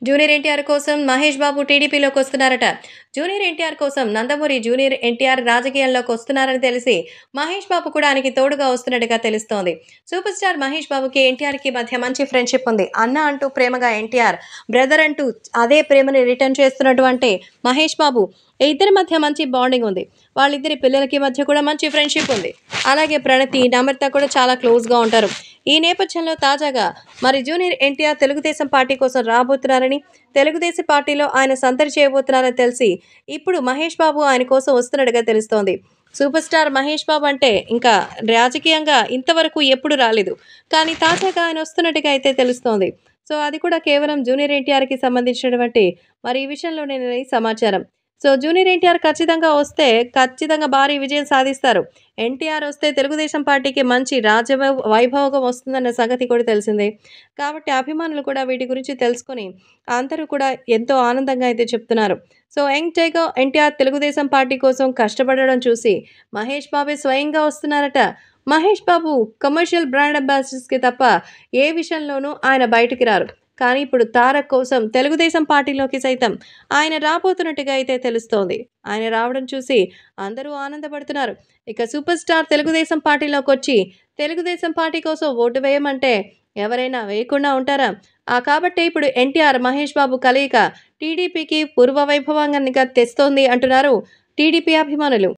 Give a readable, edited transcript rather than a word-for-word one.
Junior NTR కోసం మహేష్ బాబు టీడీపీలోకి వస్తున్నారట. Junior NTR కోసం నందమూరి జూనియర్ ఎన్టీఆర్ రాజకీయాల్లోకి వస్తున్నారని తెలిసి మహేష్ బాబు కూడా ఆయనకి తోడుగా వస్తున్నట్టుగా తెలుస్తోంది. సూపర్ స్టార్ మహేష్ బాబుకి ఎన్టీఆర్‌కి మధ్య మంచి ఫ్రెండ్‌షిప్ ఉంది. అన్న అంటూ ప్రేమగా ఎన్టీఆర్, బ్రదర్ అంటూ అదే ప్రేమని రిటర్న్ చేస్తున్నటువంటి మహేష్ బాబు ఇద్దరి మధ్య మంచి బాండింగ్ ఉంది. వాళ్ళిద్దరి పిల్లలకి మధ్య కూడా మంచి ఫ్రెండ్‌షిప్ ఉంది. అలాగే ప్రణతి, నమ్రత కూడా చాలా క్లోజ్‌గా ఉంటారు. ఈ నేపథ్యంలో తాజాగా మరి జూనియర్ ఎన్టీఆర్ తెలుగుదేశం పార్టీ కోసం రాబోతున్నారని, తెలుగుదేశం పార్టీలో ఆయన సందడి చేయబోతున్నారని తెలిసి, ఇప్పుడు మహేష్ బాబు ఆయన కోసం వస్తున్నట్టుగా తెలుస్తోంది. సూపర్ స్టార్ మహేష్ బాబు అంటే ఇంకా రాజకీయంగా ఇంతవరకు ఎప్పుడు రాలేదు. కానీ తాజాగా ఆయన వస్తున్నట్టుగా అయితే తెలుస్తోంది. సో, అది కూడా కేవలం జూనియర్ ఎన్టీఆర్‌కి సంబంధించినటువంటి మరి ఈ విషయంలోనేనని సమాచారం. సో, జూనియర్ ఎన్టీఆర్ ఖచ్చితంగా వస్తే ఖచ్చితంగా భారీ విజయం సాధిస్తారు. ఎన్టీఆర్ వస్తే తెలుగుదేశం పార్టీకి మంచి వైభోగం వస్తుందన్న సంగతి కూడా తెలిసిందే. కాబట్టి అభిమానులు కూడా వీటి గురించి తెలుసుకొని అందరూ కూడా ఎంతో ఆనందంగా అయితే చెప్తున్నారు. So, young tiger NTR Telugu Desam party కోసం కష్టపడడం చూసి మహేష్ బాబే స్వయంగా వస్తున్నారట. మహేష్ బాబు కమర్షియల్ బ్రాండ్ అంబాసిడర్స్‌కి తప్ప ఏ విషయంలోనూ ఆయన బయటికి రారు. కానీ ఇప్పుడు 'తారక్' కోసం తెలుగుదేశం పార్టీలోకి సైతం ఆయన రాబోతున్నట్టుగా అయితే తెలుస్తోంది. ఆయన రావడం చూసి అందరూ ఆనందపడుతున్నారు. ఇక super star Telugu Desam పార్టీలోకొచ్చి Telugu Desam party కోసం ఓటు వేయమంటే ఎవరైనా వేయకుండా ఉంటారా? కాబట్టే ఇప్పుడు ఎన్టీఆర్, మహేష్ బాబు కలయిక టీడీపీకి పూర్వ వైభవంగానిగా తెస్తోంది అంటున్నారు టీడీపీ అభిమానులు.